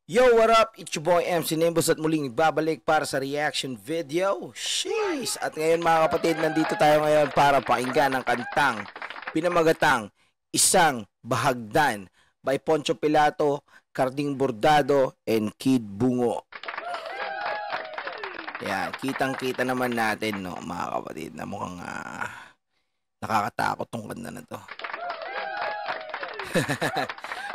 Yo, what up? It's your boy MC Nimbus at muling babalik para sa reaction video. Sheesh! At ngayon mga kapatid, nandito tayo ngayon para pakinggan ang kantang pinamagatang Isang Bahagdan by Poncho Pilato, Carding Bordado, and Kid Bungo. Yan, kitang-kita naman natin, no, mga kapatid, na mukhang nakakatakot tong kanta na to.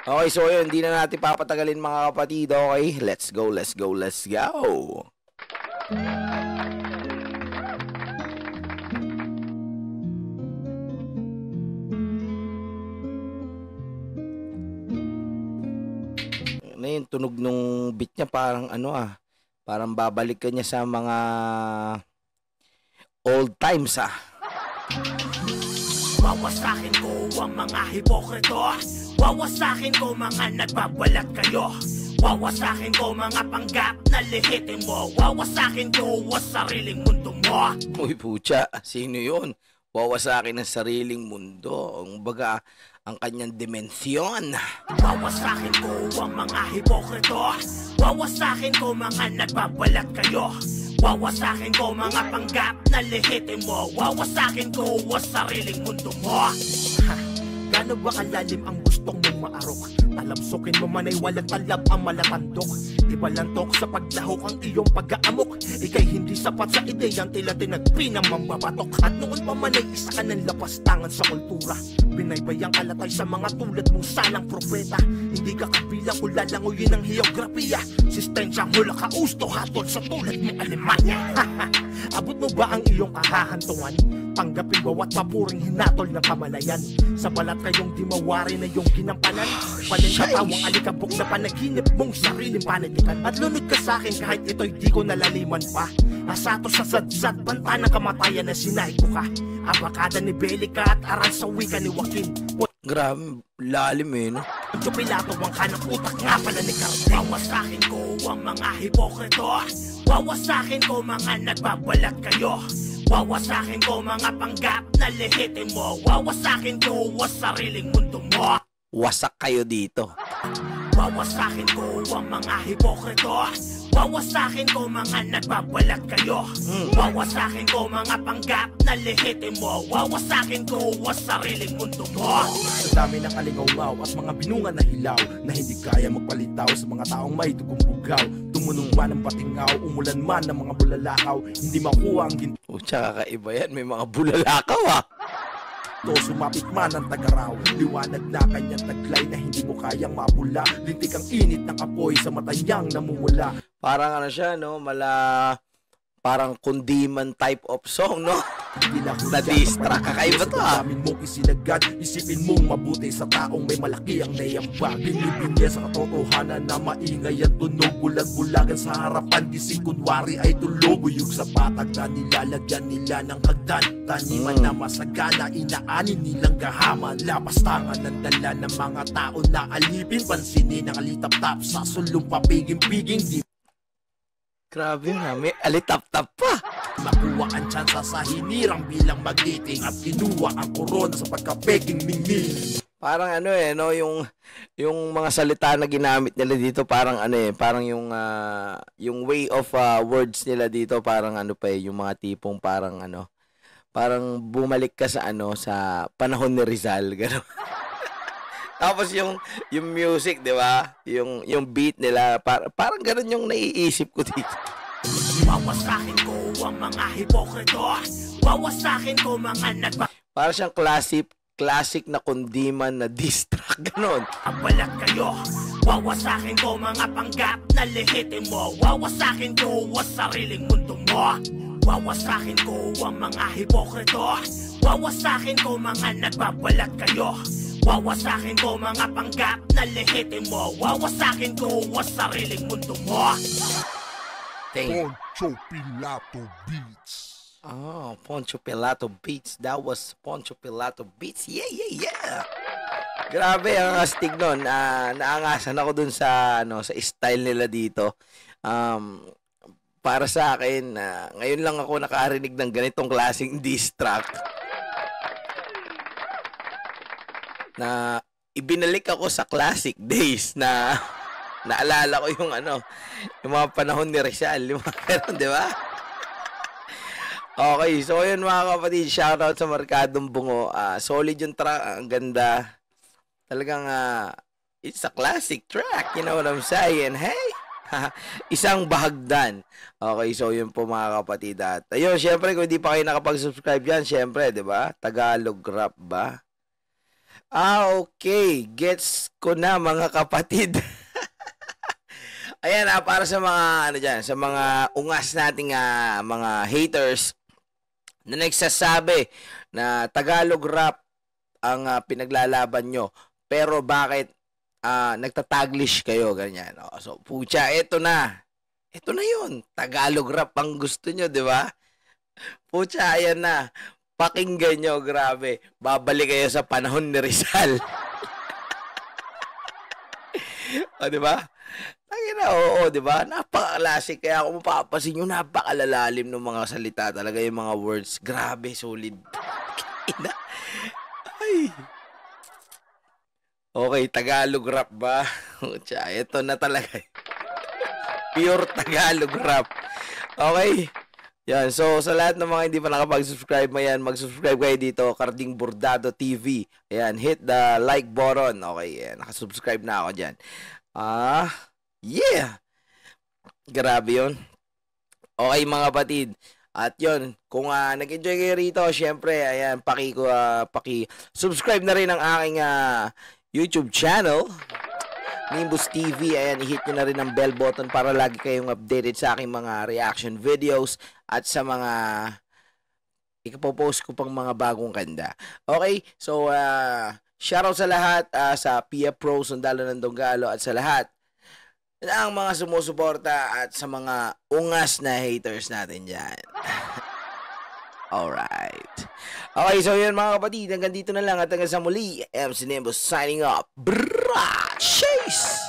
Okay, so yun, hindi na natin papatagalin mga kapatid. Okay, let's go. Ano yung tunog nung beat niya, parang parang babalik ka niya sa mga old times Wawasakin ko ang mga hipokrito. Wawasakin ko mga nagbabalat kayo. Wawasakin ko mga panggap na lihitin mo. Wawasakin ko ang sariling mundo mo. Uy pucha, sino yun? Wawasakin ang sariling mundo. Ang baga, ang kanyang dimensyon. Wawasakin ko ang mga hipokrito. Wawasakin ko mga nagbabalat kayo. Wawasakin ko mga panggap na lihitin mo. Wawasakin ko ang sariling mundo mo. Gano ba kalalim ang gustong mong maarok? Talamsukin mo man ay walang talab ang malatandok. Ibalantok sa paglahok ang iyong pag-aamok. Ika'y hindi sapat sa ideyang tila tinagpinang mambabatok. At noon pa man ay isa ka ng lapastangan sa kultura. Binaybayang alatay sa mga tulad mong salang propeta. Hindi ka kabilang kung lalanguyin ang heografiya. Sistensyang hula ka usto hatol sa tulad mong Alemanya. Abot mo ba ang iyong kahahantungan? Tanggapin bawat papuring hinatol ng kamalayan. Sa balat kayong di mawari na iyong ginampanan. Palingatawang alikabok na panaginip mong sariling panitikan. At lunod ka sa akin kahit ito'y di ko nalaliman pa. Asato sa sadsad, banta ng kamatayan na sinay ko ka. Abakada ni Belica at aral sa wika ni Joaquin. Grabe, lalim no? Poncho Pilato ang kanang utak nga pala ni Carding. Wawasakin ko ang mga hipokrito. Wawasakin ko mga nagbabalat kayo. Wawasakin ko mga panggap na lihitin mo. Wawasakin ko ang sariling mundo mo. Wasak kayo dito. Wawasakin ko ang mga hipokrito. Wawasakin ko mga nagbabalat kayo. Wawasakin ko mga panggap na lihitin mo. Wawasakin ko ang sariling mundo mo. Sa dami ng alingaw at mga binunga na hilaw na hindi kaya magpalitaw sa mga taong may dugong bugaw. Tumunog man ang patingaw, umulan man ng mga bulalakaw, hindi makuha ang ginto. Tsaka kakaiba yan, may mga bulalakaw Sumapit man ang tagaraw, liwanag na kanyang taglay na hindi mo kayang mapula. Lintik ang init ng apoy sa matayang namumula. Parang siya, no? Parang kundiman type of song, no? Na-distract. Kakaiba to, Damin mong isinagad, isipin mong mabuti sa taong may malaki ang naiambag. Binibin niya sa katotohanan na maingay ang tunog. Bulag-bulagan sa harapan, gising kunwari ay tulog. Buyog sa patag na nilalagyan nila ng hagdan. Taniman na masagana, inaanin nilang gahaman. Lapastangan ng dala ng mga tao na alipin. Pansinin ang alitap-tap sa sulong papiging-piging. Grabe na, may alitap-tap pa. Makuha ang tsansa sa hinirang bilang magiting at kinuha ang korona sa pagkapeking ningning. Parang no, yung mga salita na ginamit nila dito parang parang yung way of words nila dito parang yung mga tipong parang parang bumalik ka sa sa panahon ni Rizal, gano'n. Tapos yung music, 'di ba? Yung beat nila parang gano'n yung naiisip ko dito. Wawasakin ko ang mga hipokrito. Wawasakin ko mga Para siyang classic na kundiman na distract, gano'n. Balat kayo. Wawasakin ko mga panggap na lihitin mo. Wawasakin ko ang sariling mundo mo. Wawasakin ko ang mga hipokrito. Wawasakin ko mga nagbabalat kayo. Wawasakin ko mga panggap na lihitin mo. Wawasakin ko ang sariling mundo mo. Poncho Pilato Beats. Oh, Poncho Pilato Beats. That was Poncho Pilato Beats. Yeah. Grabe ang astig nun. Naangasan ako dun sa style nila dito. Para sa akin, ngayon lang ako nakarinig ng ganitong klaseng diss track. Na ibinalik ako sa classic days na Naalala ko yung yung mga panahon ni Rizal, yung mga ganun, di ba? Okay, so yun mga kapatid, shoutout sa Merkadong Bungo. Solid yung track, ang ganda. Talagang, it's a classic track, you know what I'm saying? Hey! Isang bahagdan. Okay, so yun po mga kapatid. At ayun, syempre, kung hindi pa kayo nakapag-subscribe yan, syempre, di ba? Tagalog rap ba? Okay. Gets ko na mga kapatid. Ayan, para sa mga, sa mga ungas nating mga haters na nagsasabi na Tagalog rap ang pinaglalaban nyo. Pero bakit nagtataglish kayo, ganyan. So, pucha, eto na. Ito na yun. Tagalog rap ang gusto nyo, di ba? Pucha, ayan na. Pakinggan nyo, grabe. Babalik kayo sa panahon ni Rizal. O, di ba? Oo, di ba? Napaka-classic. Kaya kung mapapasin nyo, napakalalalim ng mga salita talaga, yung mga words. Grabe, solid. Ay. Okay, Tagalog rap ba? Pucha, ito na talaga. Pure Tagalog rap. Okay? Yan, so sa lahat ng mga hindi pa nakapag-subscribe, mag-subscribe kayo dito, Carding Bordado TV. Ayan, hit the like button. Okay, yan, nakasubscribe na ako dyan. Yeah! Grabe yun. Okay mga kapatid. At yun, kung nag-enjoy kayo rito, syempre, ayan, paki-subscribe na rin ang aking YouTube channel, Nimbus TV. Ayan, i-hit nyo na rin ang bell button para lagi kayong updated sa aking mga reaction videos at sa mga ikapopost ko pang mga bagong kanda. Okay, so shoutout sa lahat, sa Pia Pro, Sundalo ng Donggalo, at sa lahat ng mga sumusuporta at sa mga ungas na haters natin dyan. Alright. Okay, so yun mga kapatid, hanggang dito na lang at hanggang sa muli, MC Nimbus signing up. Brrrah! Chase!